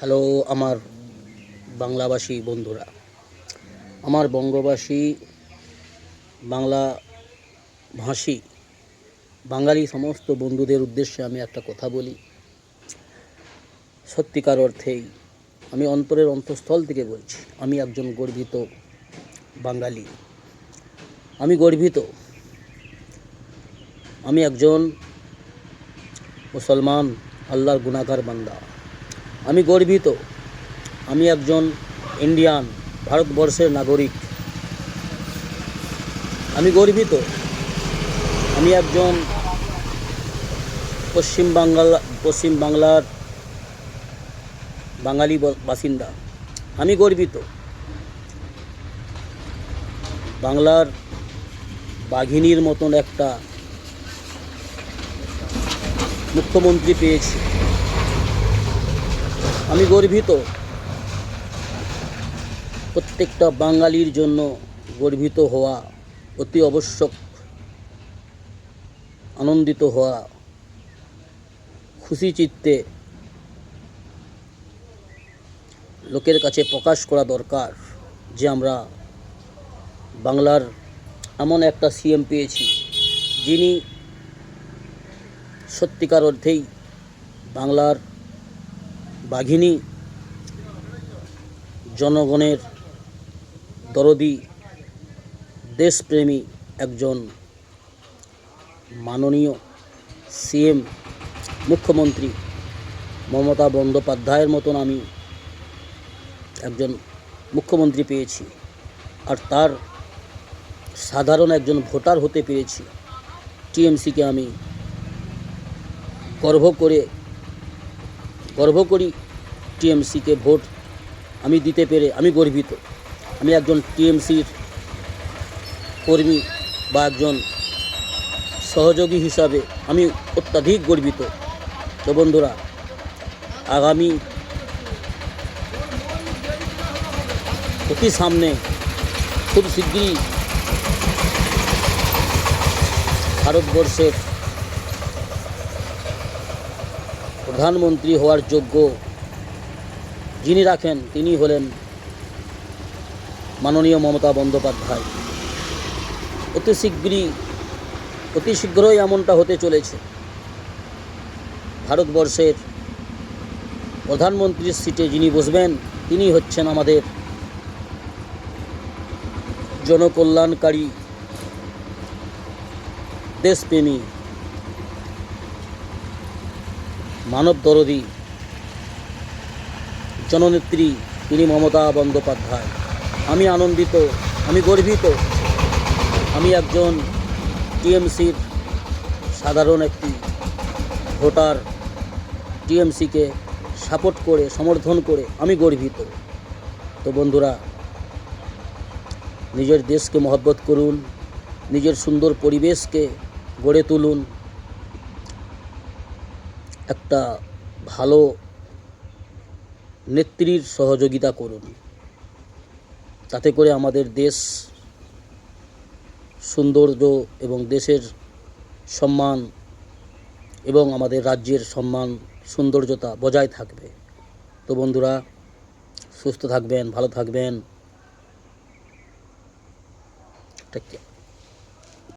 Hello আমার বাংলাভাষী বন্ধুরা, আমার বঙ্গবাসী বাংলা ভাষী বাঙালি সমস্ত বন্ধুদের উদ্দেশ্যে আমি একটা কথা বলি। সত্যিকার অর্থেই আমি অন্তরের অন্তঃস্থল থেকে বলছি, আমি একজন গর্বিত বাঙালি। আমি গর্বিত, আমি একজন মুসলমান, আল্লাহর গুনাহগার বান্দা। আমি গর্বিত, আমি একজন ইন্ডিয়ান, ভারতবর্ষের নাগরিক। আমি গর্বিত, আমি একজন পশ্চিম বাংলার বাঙালি বাসিন্দা। আমি গর্বিত, বাংলার বাঘিনীর মতন একটা মুখ্যমন্ত্রী পেয়েছি। আমি গর্বিত, প্রত্যেকটা বাঙালির জন্য গর্বিত হওয়া অতি আবশ্যক, আনন্দিত হওয়া, খুশি চিত্তে লোকের কাছে প্রকাশ করা দরকার যে আমরা বাংলার এমন একটা সিএম পেয়েছি যিনি সত্যিকার অর্থেই বাংলার বাঘিনী, জনগণের দরদি, দেশপ্রেমী একজন মাননীয় সিএম, মুখ্যমন্ত্রী মমতা বন্দ্যোপাধ্যায়ের মতন আমি একজন মুখ্যমন্ত্রী পেয়েছি। আর তার সাধারণ একজন ভোটার হতে পেরেছি। টিএমসিকে আমি গর্ব করি, টিএমসিকে ভোট আমি দিতে পেরে আমি গর্বিত। আমি একজন টিএমসির কর্মী বা একজন সহযোগী হিসাবে আমি অত্যাধিক গর্বিত। তো বন্ধুরা, আগামী অতি সামনে খুব শীঘ্রই ভারতবর্ষের প্রধানমন্ত্রী হওয়ার যোগ্য যিনি রাখেন তিনি হলেন মাননীয় মমতা বন্দ্যোপাধ্যায়। অতি শীঘ্রই এমনটা হতে চলেছে। ভারতবর্ষের প্রধানমন্ত্রীর সিটে যিনি বসবেন তিনি হচ্ছেন আমাদের জনকল্যাণকারী, দেশপ্রেমী, মানব দরদি জননেত্রী তিনি মমতা বন্দ্যোপাধ্যায়। আমি আনন্দিত, আমি গর্বিত, আমি একজন টিএমসির সাধারণ একটি ভোটার, টিএমসিকে সাপোর্ট করে, সমর্থন করে আমি গর্বিত। তো বন্ধুরা, নিজের দেশকে মহব্বত করুন, নিজের সুন্দর পরিবেশকে গড়ে তুলুন, একটা ভালো নেত্রীর সহযোগিতা করুন, তাতে করে আমাদের দেশ সৌন্দর্য এবং দেশের সম্মান এবং আমাদের রাজ্যের সম্মান, সৌন্দর্যতা বজায় থাকবে। তো বন্ধুরা, সুস্থ থাকবেন, ভালো থাকবেন। Take care.